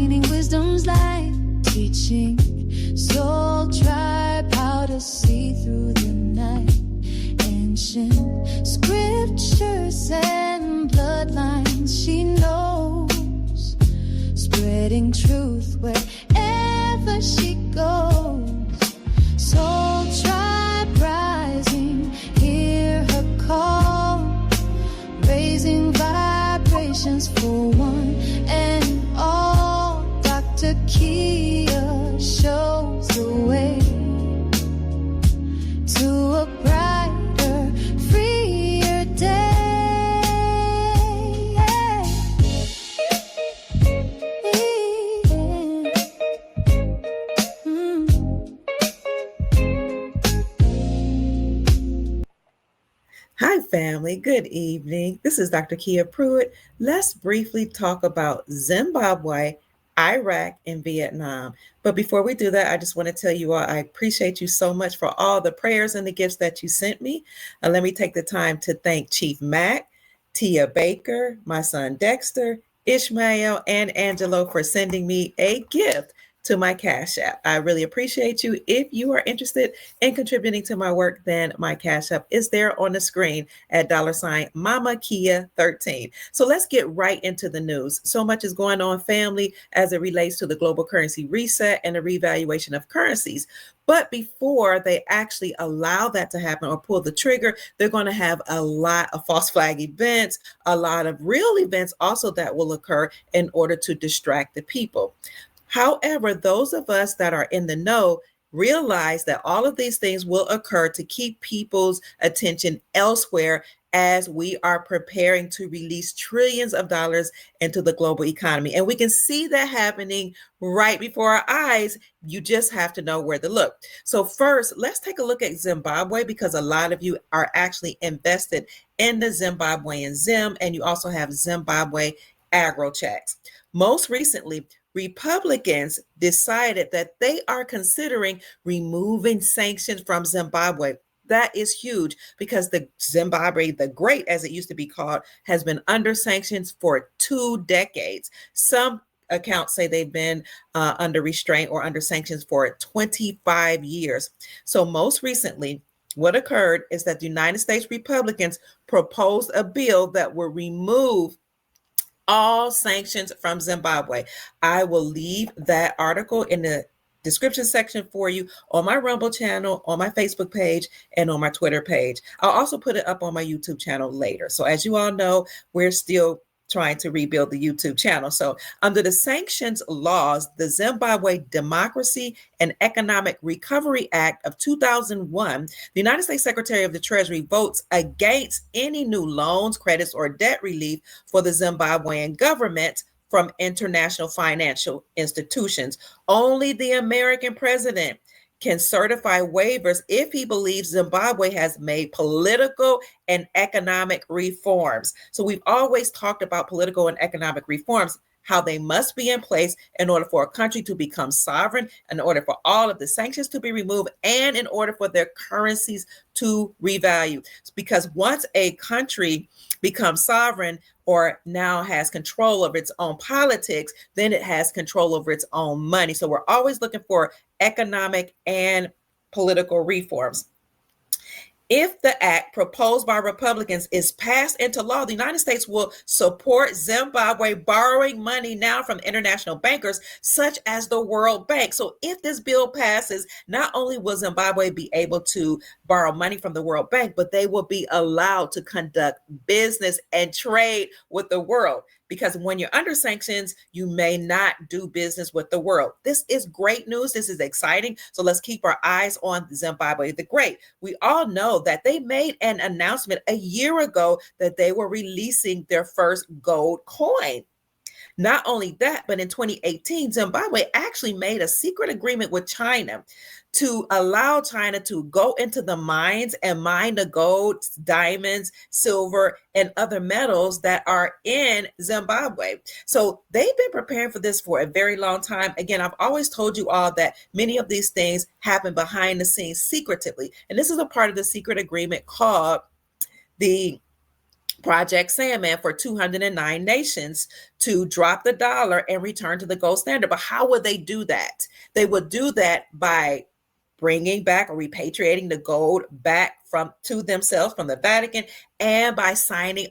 shining wisdom's light, teaching soul tribe how to see through the night. Ancient scriptures and bloodlines she knows, spreading truth wherever she goes. Soul tribe rising, hear her call, raising vibrations for one and all. Dr. Kia shows the way to a brighter, freer day. Hi, family. Good evening. This is Dr. Kia Pruitt. Let's briefly talk about Zimbabwe, Iraq, and Vietnam. But before we do that, I just want to tell you all I appreciate you so much for all the prayers and the gifts that you sent me. Let me take the time to thank Chief Mac, Tia Baker, my son Dexter, Ishmael, and Angelo for sending me a gift to my Cash App. I really appreciate you. If you are interested in contributing to my work, then my Cash App is there on the screen at $Mama Kia 13. So let's get right into the news. So much is going on, family, as it relates to the global currency reset and the revaluation of currencies. But before they actually allow that to happen or pull the trigger, they're going to have a lot of false flag events, a lot of real events also that will occur in order to distract the people. However, those of us that are in the know realize that all of these things will occur to keep people's attention elsewhere as we are preparing to release trillions of dollars into the global economy. And we can see that happening right before our eyes. You just have to know where to look. So first, let's take a look at Zimbabwe, because a lot of you are actually invested in the Zimbabwean Zim, and you also have Zimbabwe agro checks. Most recently, Republicans decided that they are considering removing sanctions from Zimbabwe. That is huge because the Zimbabwe, the Great, as it used to be called, has been under sanctions for 2 decades. Some accounts say they've been under restraint or under sanctions for 25 years. So most recently, what occurred is that the United States Republicans proposed a bill that will remove all sanctions from Zimbabwe. I will leave that article in the description section for you on my Rumble channel, on my Facebook page, and on my Twitter page. I'll also put it up on my YouTube channel later. So as you all know, we're still trying to rebuild the YouTube channel. So under the sanctions laws, the Zimbabwe Democracy and Economic Recovery Act of 2001, the United States Secretary of the Treasury votes against any new loans, credits, or debt relief for the Zimbabwean government from international financial institutions. Only the American president can certify waivers if he believes Zimbabwe has made political and economic reforms. So we've always talked about political and economic reforms, how they must be in place in order for a country to become sovereign, in order for all of the sanctions to be removed, and in order for their currencies to revalue. Because once a country becomes sovereign or now has control over its own politics, then it has control over its own money. So we're always looking for economic and political reforms. If the act proposed by Republicans is passed into law, the United States will support Zimbabwe borrowing money now from international bankers such as the World Bank. So if this bill passes, not only will Zimbabwe be able to borrow money from the World Bank, but they will be allowed to conduct business and trade with the world. Because when you're under sanctions, you may not do business with the world. This is great news. This is exciting. So let's keep our eyes on Zimbabwe the Great. We all know that they made an announcement a year ago that they were releasing their first gold coin. Not only that, but in 2018, Zimbabwe actually made a secret agreement with China to allow China to go into the mines and mine the gold, diamonds, silver, and other metals that are in Zimbabwe. So they've been preparing for this for a very long time. Again, I've always told you all that many of these things happen behind the scenes secretively. And this is a part of the secret agreement called the Project Sandman for 209 nations to drop the dollar and return to the gold standard. But how would they do that? They would do that by bringing back or repatriating the gold back from to themselves from the Vatican, and by signing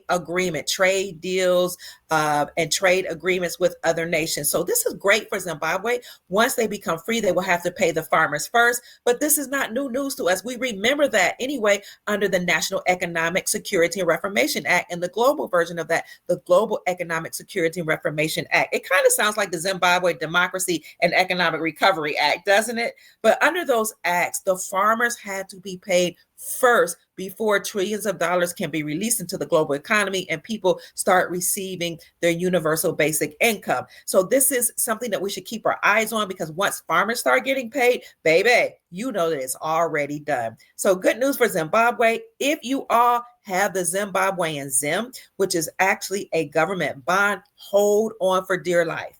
trade deals, and trade agreements with other nations. So this is great for Zimbabwe. Once they become free, they will have to pay the farmers first, but this is not new news to us. We remember that anyway under the National Economic Security and Reformation Act, and the global version of that, the Global Economic Security and Reformation Act. It kind of sounds like the Zimbabwe Democracy and Economic Recovery Act, doesn't it? But under those acts, the farmers had to be paid first before trillions of dollars can be released into the global economy and people start receiving their universal basic income. So this is something that we should keep our eyes on, because once farmers start getting paid, baby, you know that it's already done. So good news for Zimbabwe. If you all have the Zimbabwean Zim, which is actually a government bond, hold on for dear life.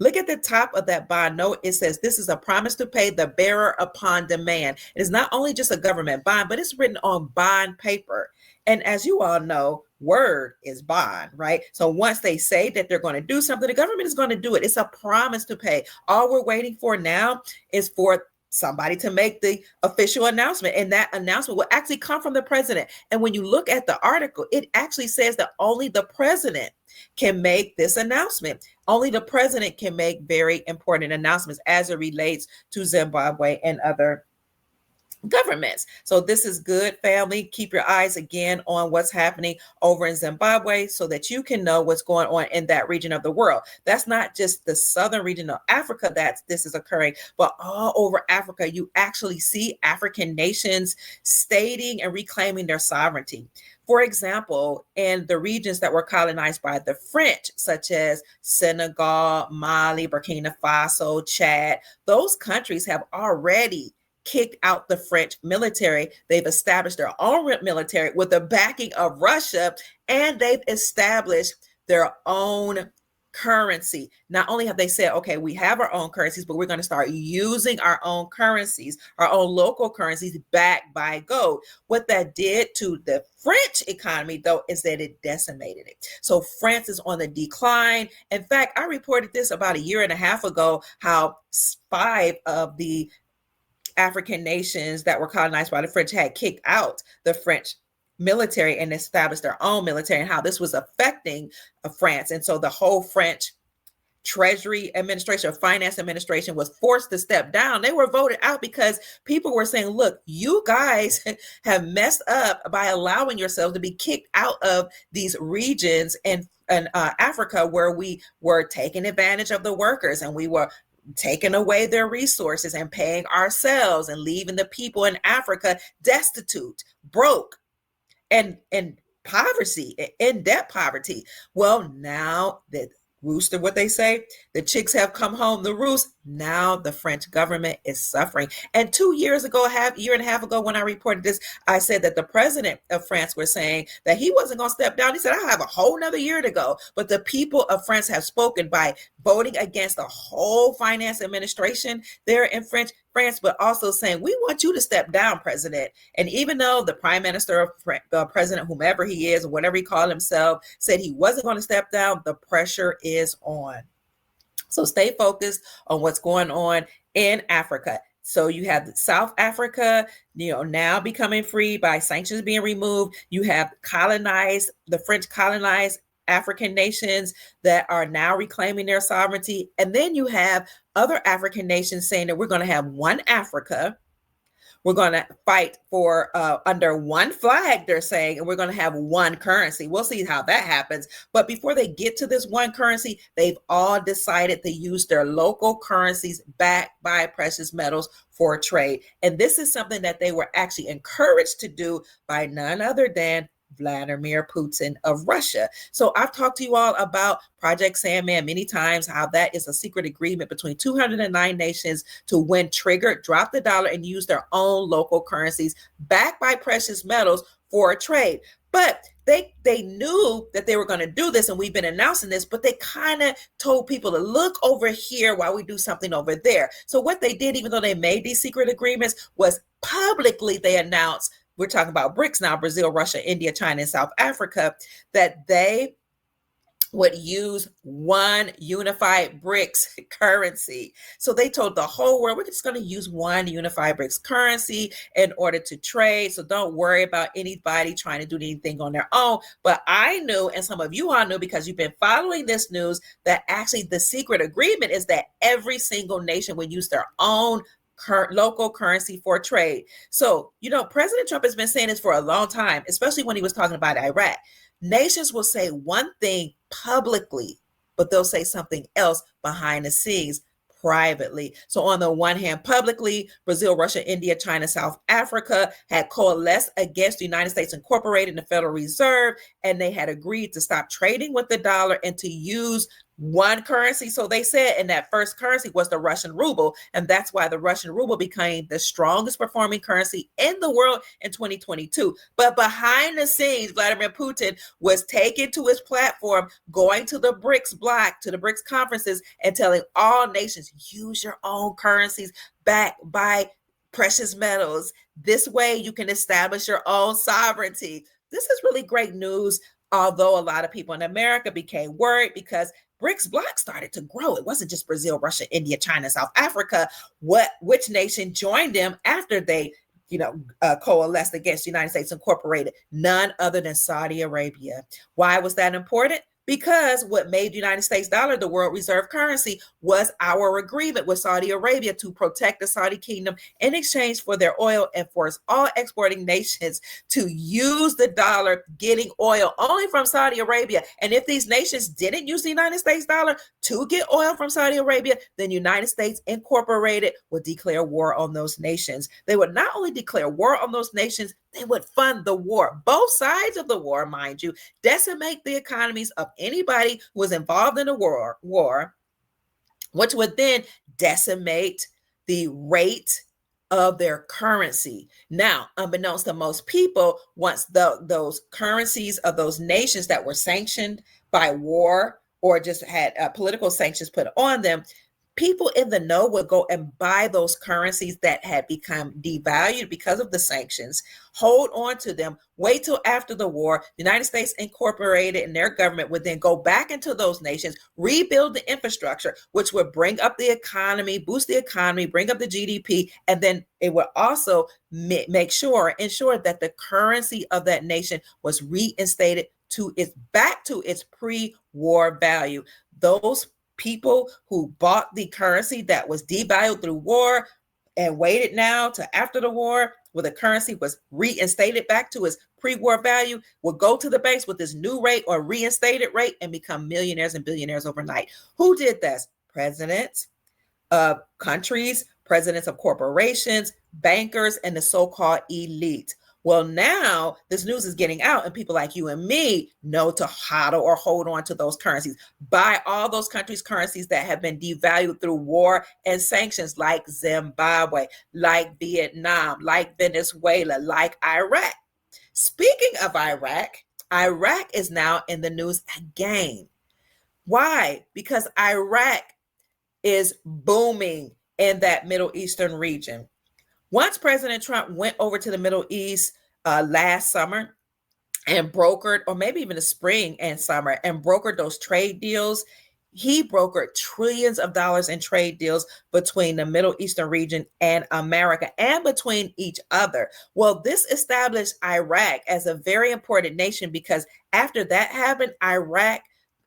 Look at the top of that bond note. It says, this is a promise to pay the bearer upon demand. It is not only just a government bond, but it's written on bond paper. And as you all know, word is bond, right? So once they say that they're going to do something, the government is going to do it. It's a promise to pay. All we're waiting for now is for somebody to make the official announcement, and that announcement will actually come from the president. And when you look at the article, it actually says that only the president can make this announcement. Only the president can make very important announcements as it relates to Zimbabwe and other governments. So this is good, family. Keep your eyes again on what's happening over in Zimbabwe so that you can know what's going on in that region of the world. That's not just the southern region of Africa that this is occurring, but all over Africa, you actually see African nations stating and reclaiming their sovereignty. For example, in the regions that were colonized by the French, such as Senegal, Mali, Burkina Faso, Chad, those countries have already kicked out the French military. They've established their own military with the backing of Russia, and they've established their own currency. Not only have they said, okay, we have our own currencies, but we're going to start using our own currencies, our own local currencies backed by gold. What that did to the French economy, though, is that it decimated it. So France is on the decline. In fact, I reported this about a year and a half ago, how 5 of the African nations that were colonized by the French had kicked out the French military and established their own military, and how this was affecting France. And so the whole French Treasury administration or finance administration was forced to step down. They were voted out because people were saying, look, you guys have messed up by allowing yourselves to be kicked out of these regions in Africa, where we were taking advantage of the workers and we were taking away their resources and paying ourselves and leaving the people in Africa destitute, broke, and poverty, in debt poverty. Well, now that rooster, what they say, the chicks have come home, the roost. Now the French government is suffering. And 2 years ago, year and a half ago, when I reported this, I said that the president of France was saying that he wasn't going to step down. He said, I have a whole nother year to go. But the people of France have spoken by voting against the whole finance administration there in France, but also saying, we want you to step down, president. And even though the prime minister of the president, whomever he is, or whatever he called himself, said he wasn't going to step down, the pressure is on. So stay focused on what's going on in Africa. So you have South Africa, now becoming free by sanctions being removed. You have the French colonized African nations that are now reclaiming their sovereignty. And then you have other African nations saying that we're going to have one Africa. We're going to fight for under one flag, they're saying, and we're going to have one currency. We'll see how that happens. But before they get to this one currency, they've all decided to use their local currencies backed by precious metals for trade. And this is something that they were actually encouraged to do by none other than Vladimir Putin of Russia. So I've talked to you all about Project Sandman many times, how that is a secret agreement between 209 nations to, when triggered, drop the dollar and use their own local currencies backed by precious metals for a trade. But they knew that they were going to do this, and we've been announcing this, but they kind of told people to look over here while we do something over there. So what they did, even though they made these secret agreements, was publicly they announced we're talking about BRICS now, Brazil, Russia, India, China, and South Africa, that they would use one unified BRICS currency. So they told the whole world, we're just going to use one unified BRICS currency in order to trade. So don't worry about anybody trying to do anything on their own. But I knew, and some of you all knew because you've been following this news, that actually the secret agreement is that every single nation would use their own local currency for trade. So, President Trump has been saying this for a long time, especially when he was talking about Iraq. Nations will say one thing publicly, but they'll say something else behind the scenes privately. So on the one hand, publicly, Brazil, Russia, India, China, South Africa had coalesced against the United States Incorporated and the Federal Reserve, and they had agreed to stop trading with the dollar and to use one currency. So they said, and that first currency was the Russian ruble. And that's why the Russian ruble became the strongest performing currency in the world in 2022. But behind the scenes, Vladimir Putin was taken to his platform, going to the BRICS bloc, to the BRICS conferences, and telling all nations, use your own currencies backed by precious metals. This way you can establish your own sovereignty. This is really great news, although a lot of people in America became worried because BRICS bloc started to grow. It wasn't just Brazil, Russia, India, China, South Africa. Which nation joined them after they, coalesced against the United States Incorporated? None other than Saudi Arabia. Why was that important? Because what made the United States dollar the world reserve currency was our agreement with Saudi Arabia to protect the Saudi kingdom in exchange for their oil and force all exporting nations to use the dollar, getting oil only from Saudi Arabia. And if these nations didn't use the United States dollar to get oil from Saudi Arabia, then United States Incorporated would declare war on those nations. They would not only declare war on those nations, they would fund the war, both sides of the war, mind you, decimate the economies of anybody who was involved in the war, which would then decimate the rate of their currency. Now, unbeknownst to most people, once those currencies of those nations that were sanctioned by war or just had political sanctions put on them, people in the know would go and buy those currencies that had become devalued because of the sanctions, hold on to them, wait till after the war. The United States Incorporated and their government would then go back into those nations, rebuild the infrastructure, which would bring up the economy, boost the economy, bring up the GDP, and then it would also ensure that the currency of that nation was reinstated back to its pre-war value. Those people who bought the currency that was devalued through war and waited now to after the war, where the currency was reinstated back to its pre-war value, would go to the banks with this new rate or reinstated rate and become millionaires and billionaires overnight. Who did this? Presidents of countries, presidents of corporations, bankers, and the so-called elite. Well, now this news is getting out and people like you and me know to hodl or hold on to those currencies. Buy all those countries' currencies that have been devalued through war and sanctions, like Zimbabwe, like Vietnam, like Venezuela, like Iraq. Speaking of Iraq, Iraq is now in the news again. Why? Because Iraq is booming in that Middle Eastern region. Once President Trump went over to the Middle East last summer and brokered, or maybe even the spring and summer, and brokered those trade deals, he brokered trillions of dollars in trade deals between the Middle Eastern region and America and between each other. Well, this established Iraq as a very important nation because after that happened, Iraq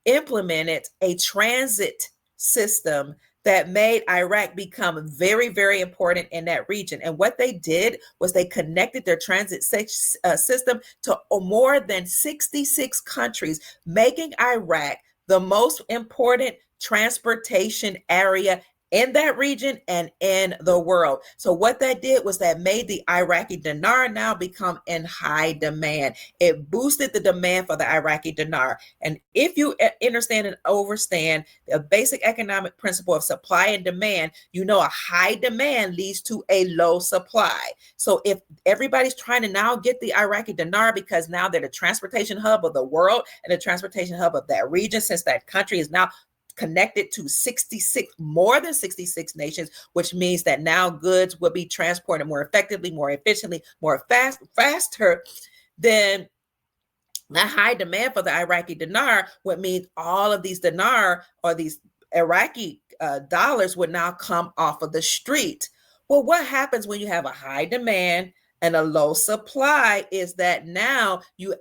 implemented a transit system that made Iraq become very, very important in that region. And what they did was they connected their transit system to more than 66 countries, making Iraq the most important transportation area in that region and in the world. So what that did was that made the Iraqi dinar now become in high demand. It boosted the demand for the Iraqi dinar. And if you understand and understand the basic economic principle of supply and demand, you know a high demand leads to a low supply. So if everybody's trying to now get the Iraqi dinar because now they're the transportation hub of the world and the transportation hub of that region, since that country is now connected to 66, more than 66 nations, which means that now goods will be transported more effectively, more efficiently, faster than the high demand for the Iraqi dinar would mean all of these dinar or these Iraqi dollars would now come off of the street. Well, what happens when you have a high demand and a low supply is that now you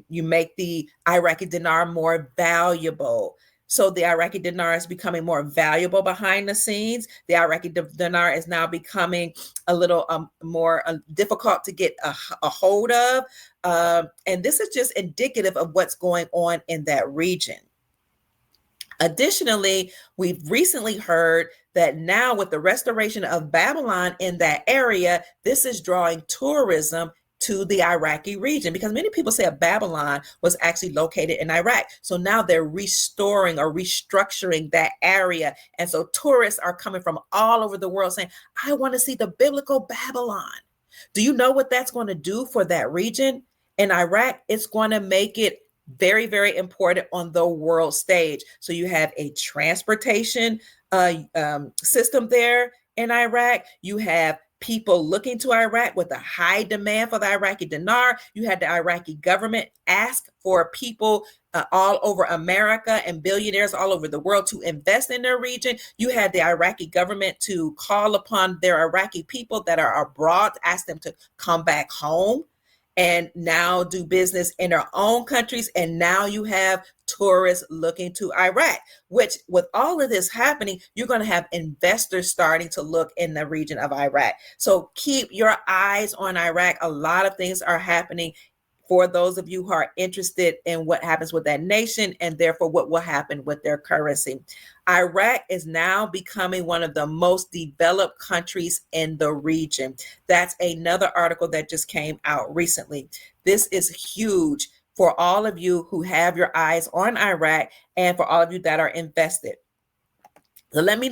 make the Iraqi dinar more valuable. So the Iraqi dinar is becoming more valuable behind the scenes. The Iraqi dinar is now becoming a little more difficult to get a hold of. And this is just indicative of what's going on in that region. Additionally, we've recently heard that now with the restoration of Babylon in that area, this is drawing tourism to the Iraqi region, because many people say Babylon was actually located in Iraq. So now they're restoring or restructuring that area. And so tourists are coming from all over the world saying, I want to see the biblical Babylon. Do you know what that's going to do for that region? In Iraq, it's going to make it very, very important on the world stage. So you have a transportation system there in Iraq. You have people looking to Iraq with a high demand for the Iraqi dinar. You had the Iraqi government ask for people all over America and billionaires all over the world to invest in their region. You had the Iraqi government to call upon their Iraqi people that are abroad, ask them to come back home and now do business in their own countries. And now you have tourists looking to Iraq, which with all of this happening, you're going to have investors starting to look in the region of Iraq. So keep your eyes on Iraq. A lot of things are happening for those of you who are interested in what happens with that nation and therefore what will happen with their currency. Iraq is now becoming one of the most developed countries in the region. That's another article that just came out recently. This is huge for all of you who have your eyes on Iraq and for all of you that are invested. So let me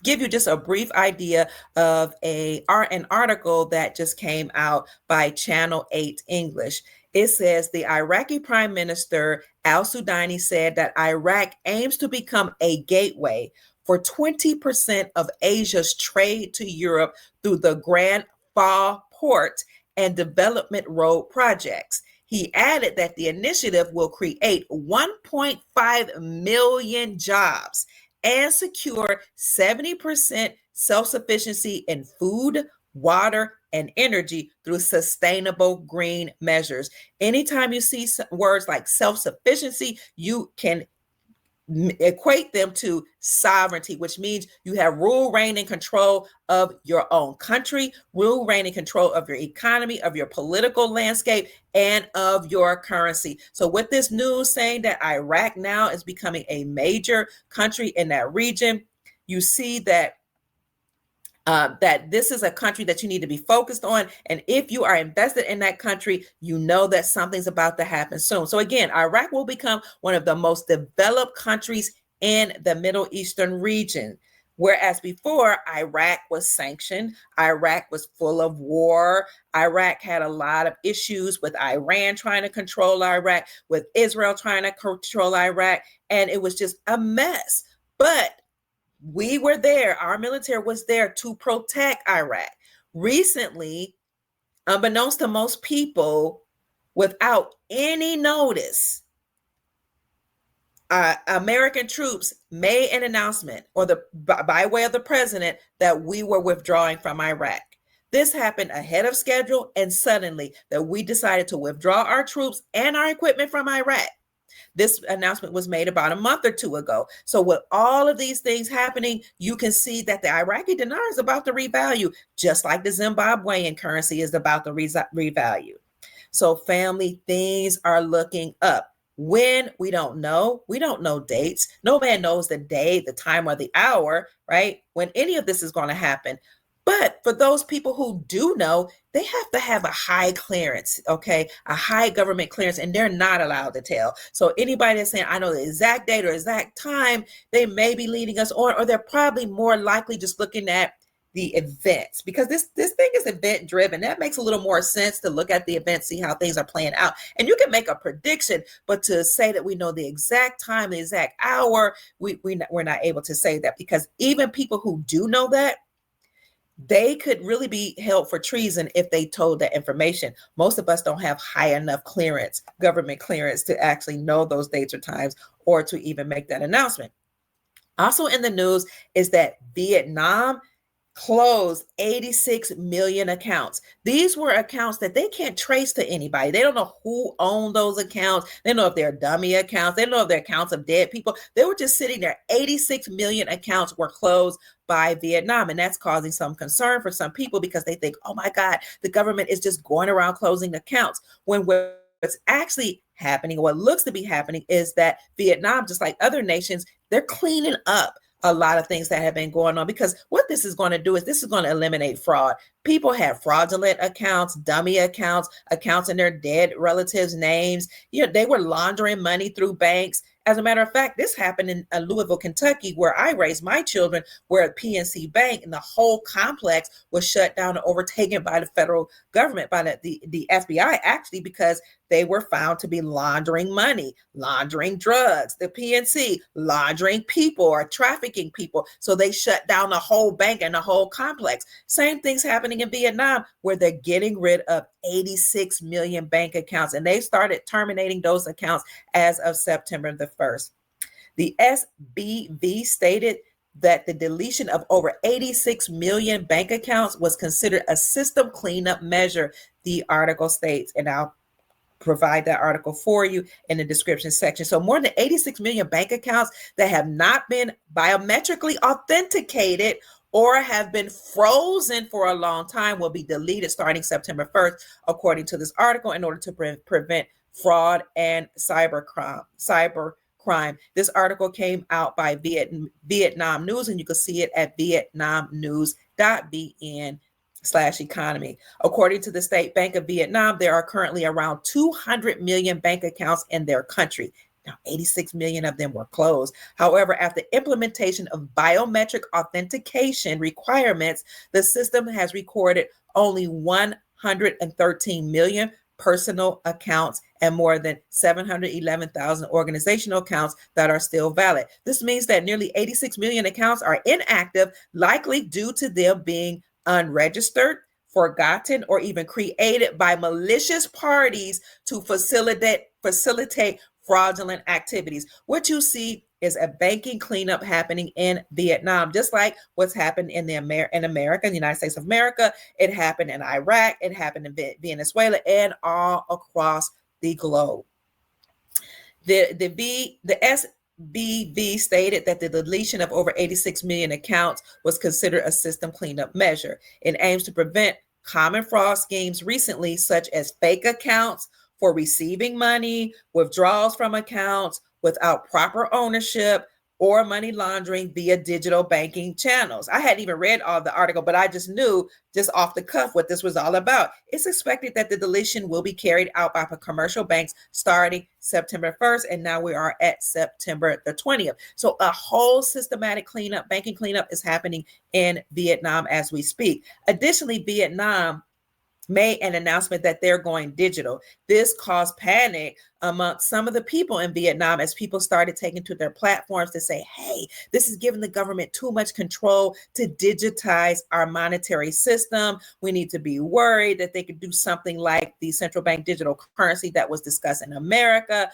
give you just a brief idea of an article that just came out by Channel 8 English. It says the Iraqi Prime Minister al-Sudani said that Iraq aims to become a gateway for 20% of Asia's trade to Europe through the Grand Fall Port and Development Road projects. He added that the initiative will create 1.5 million jobs and secure 70% self-sufficiency in food, water, and energy through sustainable green measures. Anytime you see words like self-sufficiency, you can equate them to sovereignty, which means you have rule, reign, and control of your own country, rule, reign, and control of your economy, of your political landscape, and of your currency. So with this news saying that Iraq now is becoming a major country in that region, you see that that this is a country that you need to be focused on. And if you are invested in that country, you know that something's about to happen soon. So again, Iraq will become one of the most developed countries in the Middle Eastern region. Whereas before, Iraq was sanctioned, Iraq was full of war, Iraq had a lot of issues with Iran trying to control Iraq, with Israel trying to control Iraq, and it was just a mess. But we were there, our military was there to protect Iraq. Recently, unbeknownst to most people, without any notice, American troops made an announcement by way of the president that we were withdrawing from Iraq. This happened ahead of schedule and suddenly that we decided to withdraw our troops and our equipment from Iraq. This announcement was made about a month or two ago. So with all of these things happening, you can see that the Iraqi dinar is about to revalue, just like the Zimbabwean currency is about to revalue. So family, things are looking up. When? We don't know. We don't know dates. No man knows the day, the time, or the hour, right? When any of this is going to happen. But for those people who do know, they have to have a high clearance, okay? A high government clearance, and they're not allowed to tell. So anybody that's saying, I know the exact date or exact time, they may be leading us on, or they're probably more likely just looking at the events, because this thing is event driven. That makes a little more sense to look at the events, see how things are playing out. And you can make a prediction, but to say that we know the exact time, the exact hour, we're not able to say that, because even people who do know that, they could really be held for treason if they told that information. Most of us don't have high enough clearance, government clearance, to actually know those dates or times or to even make that announcement. Also in the news is that Vietnam closed 86 million accounts. These were accounts that they can't trace to anybody. They don't know who owned those accounts. They don't know if they're dummy accounts. They don't know if they're accounts of dead people. They were just sitting there. 86 million accounts were closed by Vietnam. And that's causing some concern for some people, because they think, oh my God, the government is just going around closing accounts. When what's actually happening, what looks to be happening, is that Vietnam, just like other nations, they're cleaning up a lot of things that have been going on, because what this is going to do is this is going to eliminate fraud. People have fraudulent accounts, dummy accounts, accounts in their dead relatives' names. They were laundering money through banks. As a matter of fact, this happened in Louisville, Kentucky, where I raised my children, where a PNC Bank and the whole complex was shut down and overtaken by the federal government, by the FBI, actually, because they were found to be laundering money, laundering drugs, the PNC, laundering people or trafficking people. So they shut down the whole bank and the whole complex. Same thing's happening in Vietnam, where they're getting rid of 86 million bank accounts, and they started terminating those accounts as of September the 1st. The SBV stated that the deletion of over 86 million bank accounts was considered a system cleanup measure, the article states, and I'll provide that article for you in the description section. So more than 86 million bank accounts that have not been biometrically authenticated or have been frozen for a long time will be deleted starting September 1st, according to this article, in order to prevent fraud and cybercrime. This article came out by Vietnam News, and you can see it at vietnamnews.vn/economy. According to the State Bank of Vietnam, there are currently around 200 million bank accounts in their country. Now, 86 million of them were closed. However, after implementation of biometric authentication requirements, the system has recorded only 113 million personal accounts and more than 711,000 organizational accounts that are still valid. This means that nearly 86 million accounts are inactive, likely due to them being unregistered, forgotten, or even created by malicious parties to facilitate fraudulent activities. What you see is a banking cleanup happening in Vietnam, just like what's happened in America, in the United States of America. It happened in Iraq, it happened in Venezuela, and all across the globe. The SBV stated that the deletion of over 86 million accounts was considered a system cleanup measure. It aims to prevent common fraud schemes recently, such as fake accounts for receiving money, withdrawals from accounts without proper ownership, or money laundering via digital banking channels. I hadn't even read all the article, but I just knew just off the cuff what this was all about. It's expected that the deletion will be carried out by commercial banks starting September 1st, and now we are at September the 20th. So a whole systematic cleanup, banking cleanup, is happening in Vietnam as we speak. Additionally, Vietnam made an announcement that they're going digital. This caused panic among some of the people in Vietnam as people started taking to their platforms to say, hey, this is giving the government too much control to digitize our monetary system. We need to be worried that they could do something like the central bank digital currency that was discussed in America.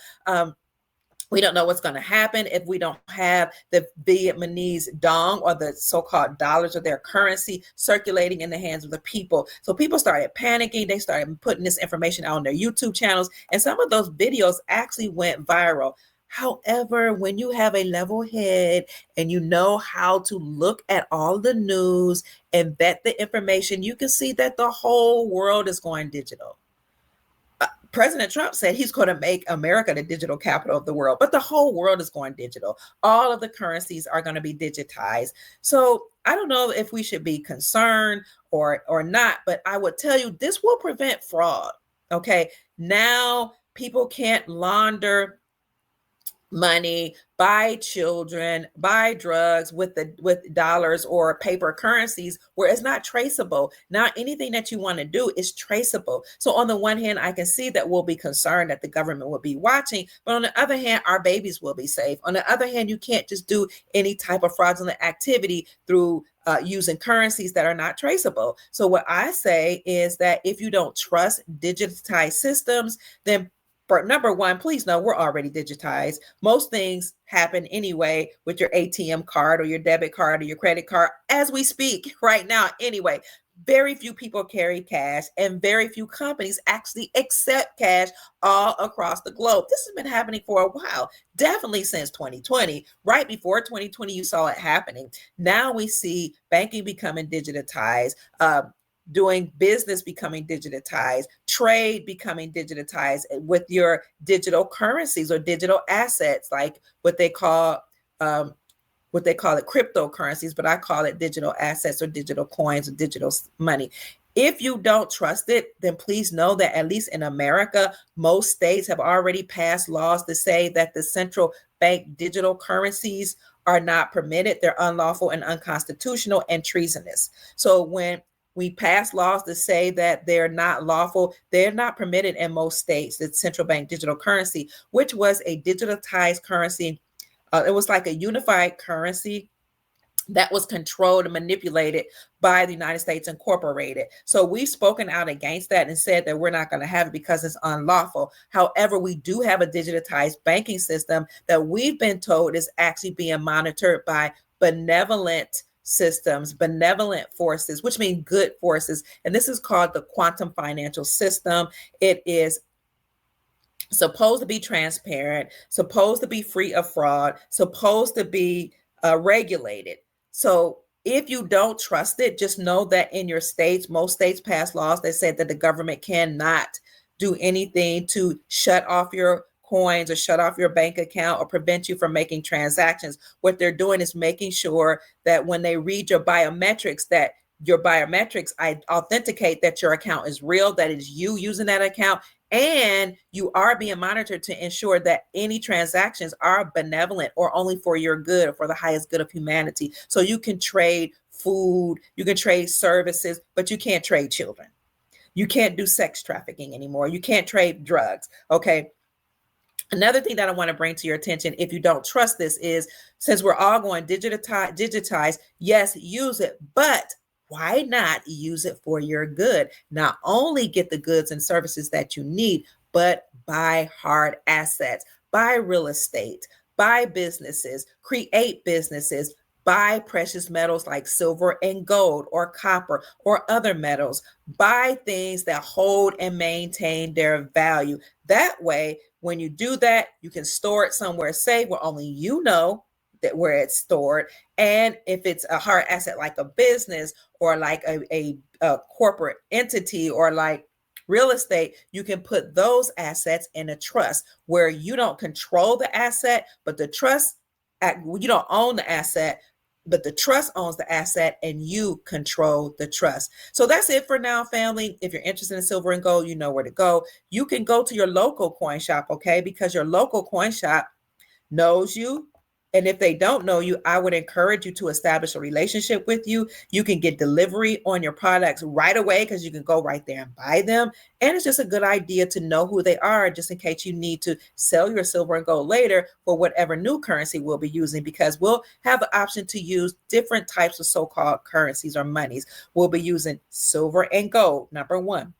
We don't know what's going to happen if we don't have the Vietnamese dong, or the so-called dollars, or their currency, circulating in the hands of the people. So people started panicking. They started putting this information out on their YouTube channels, and some of those videos actually went viral. However, when you have a level head and you know how to look at all the news and vet the information, you can see that the whole world is going digital. President Trump said he's going to make America the digital capital of the world, but the whole world is going digital. All of the currencies are going to be digitized. So I don't know if we should be concerned or not, but I would tell you this will prevent fraud. Okay. Now people can't launder money, buy children, buy drugs with dollars or paper currencies where it's not traceable. Now, anything that you want to do is traceable. So on the one hand, I can see that we'll be concerned that the government will be watching, but on the other hand, our babies will be safe. On the other hand, you can't just do any type of fraudulent activity through using currencies that are not traceable. So what I say is that if you don't trust digitized systems, then for number one, please know we're already digitized. Most things happen anyway with your ATM card or your debit card or your credit card as we speak right now. Anyway, very few people carry cash and very few companies actually accept cash all across the globe. This has been happening for a while, definitely since 2020. Right before 2020, you saw it happening. Now we see banking becoming digitized. Doing business becoming digitized, trade becoming digitized with your digital currencies or digital assets, like what they call it cryptocurrencies, but I call it digital assets or digital coins or digital money. If you don't trust it, then please know that at least in America, most states have already passed laws to say that the central bank digital currencies are not permitted. They're unlawful and unconstitutional and treasonous. So when we pass laws to say that they're not lawful, they're not permitted in most states, the central bank digital currency, which was a digitalized currency. It was like a unified currency that was controlled and manipulated by the United States Incorporated. So we've spoken out against that and said that we're not going to have it because it's unlawful. However, we do have a digitized banking system that we've been told is actually being monitored by benevolent systems, benevolent forces, which mean good forces. And this is called the quantum financial system. It is supposed to be transparent, supposed to be free of fraud, supposed to be regulated. So if you don't trust it, just know that in your states, most states pass laws that say that the government cannot do anything to shut off your coins or shut off your bank account or prevent you from making transactions. What they're doing is making sure that when they read your biometrics, that your biometrics authenticate that your account is real, that it's you using that account, and you are being monitored to ensure that any transactions are benevolent or only for your good or for the highest good of humanity. So you can trade food, you can trade services, but you can't trade children. You can't do sex trafficking anymore. You can't trade drugs. Okay. Another thing that I want to bring to your attention, if you don't trust this, is since we're all going digitize, yes, use it, but why not use it for your good? Not only get the goods and services that you need, but buy hard assets, buy real estate, buy businesses, create businesses, buy precious metals like silver and gold or copper or other metals, buy things that hold and maintain their value. That way, when you do that, you can store it somewhere safe where only you know that where it's stored. And if it's a hard asset like a business or like a corporate entity or like real estate, you can put those assets in a trust where you don't control the asset, but the trust, you don't own the asset, but the trust owns the asset and you control the trust. So that's it for now, family. If you're interested in silver and gold, you know where to go. You can go to your local coin shop, okay? Because your local coin shop knows you. And if they don't know you, I would encourage you to establish a relationship with you. You can get delivery on your products right away because you can go right there and buy them. And it's just a good idea to know who they are just in case you need to sell your silver and gold later for whatever new currency we'll be using, because we'll have the option to use different types of so-called currencies or monies. We'll be using silver and gold, number one.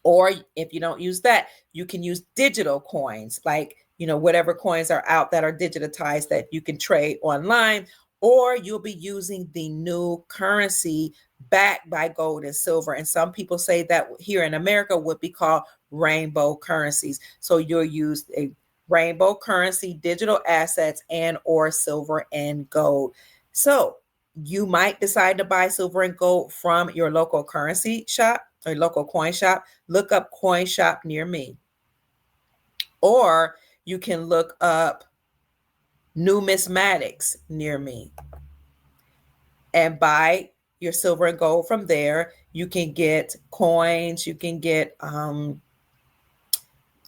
Or if you don't use that, you can use digital coins, like, whatever coins are out that are digitized that you can trade online, or you'll be using the new currency backed by gold and silver. And some people say that here in America would be called rainbow currencies. So you'll use a rainbow currency, digital assets, and or silver and gold. So you might decide to buy silver and gold from your local currency shop or local coin shop. Look up coin shop near me. Or you can look up numismatics near me and buy your silver and gold from there. You can get coins, you can get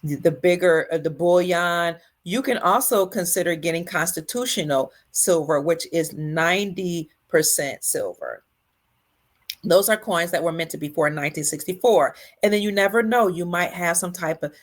the bigger the bullion. You can also consider getting constitutional silver, which is 90% silver. Those are coins that were meant to be for 1964. And then you never know, you might have some type of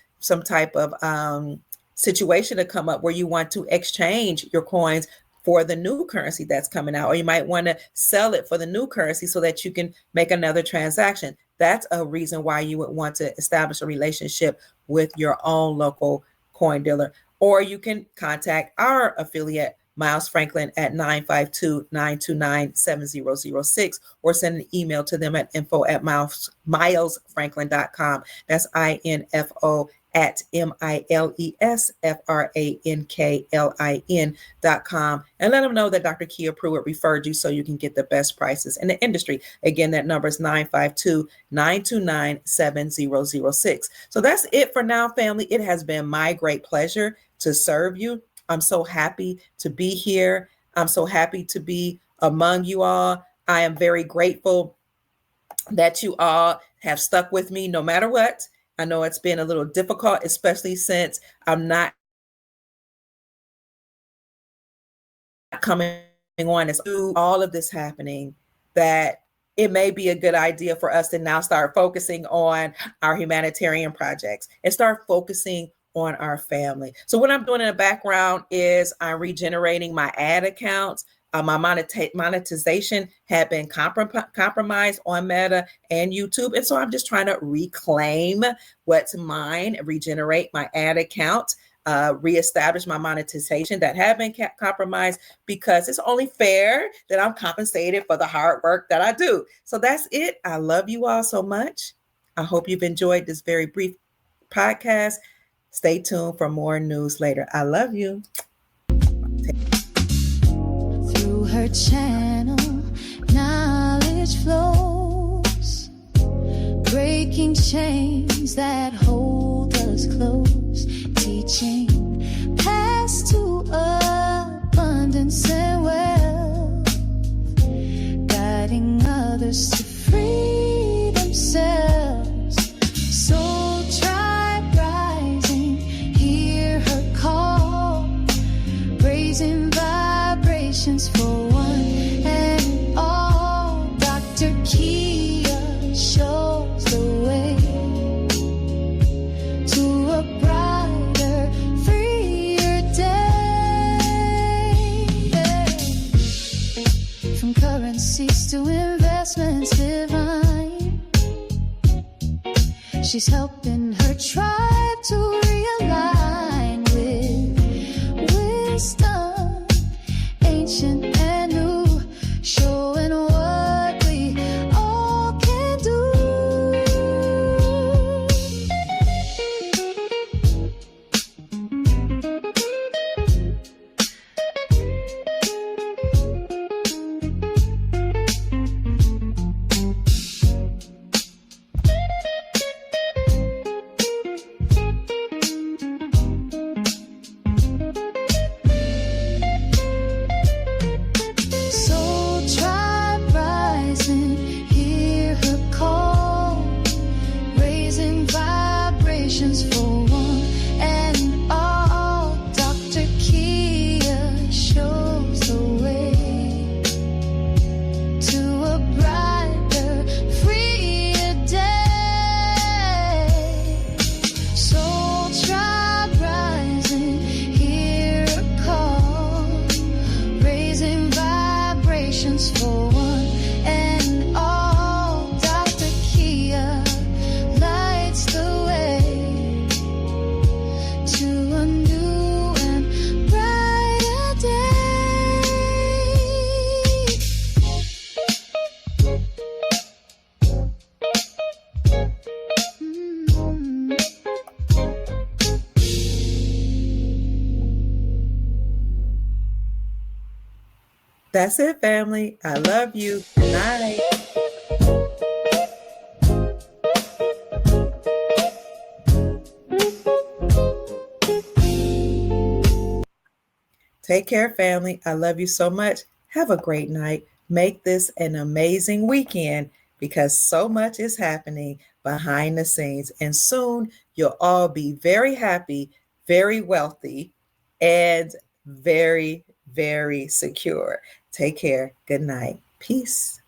situation to come up where you want to exchange your coins for the new currency that's coming out, or you might want to sell it for the new currency so that you can make another transaction. That's a reason why you would want to establish a relationship with your own local coin dealer. Or you can contact our affiliate, Miles Franklin, at 952-929-7006, or send an email to them at info@milesfranklin.com. That's INFO at MILESFRANKLIN.com, and let them know that Dr. Kia Pruitt referred you so you can get the best prices in the industry. Again, that number is 952-929-7006. So that's it for now, family. It has been my great pleasure to serve you. I'm so happy to be here. I'm so happy to be among you all. I am very grateful that you all have stuck with me no matter what. I know it's been a little difficult, especially since I'm not coming on as all of this happening, that it may be a good idea for us to now start focusing on our humanitarian projects and start focusing on our family. So what I'm doing in the background is I'm regenerating my ad accounts. My monetization had been compromised on Meta and YouTube. And so I'm just trying to reclaim what's mine, regenerate my ad account, reestablish my monetization that had been compromised, because it's only fair that I'm compensated for the hard work that I do. So that's it. I love you all so much. I hope you've enjoyed this very brief podcast. Stay tuned for more news later. I love you. Through her channel, knowledge flows, breaking chains that hold us close, teaching paths to abundance and wealth, guiding others to free themselves. Soul tribe rising, hear her call, raising vibrations for one and all. Dr. Kia shows the way to a brighter, freer day. From currencies to investments divine, she's helping her tribe to realign with wisdom, ancient and new, showing what we all can do. Soul tribe rising, hear her call, raising vibrations for one and all. Dr. Kia shows the way to a brighter, freer day. Soul tribe rising, hear her call, raising vibrations for one and all. Dr. Kia lights the way to a new and brighter day. That's it, family. I love you. Good night. Take care, family. I love you so much. Have a great night. Make this an amazing weekend. because so much is happening behind the scenes. And soon you'll all be very happy, very wealthy, and very, very secure. Take care. Good night. Peace.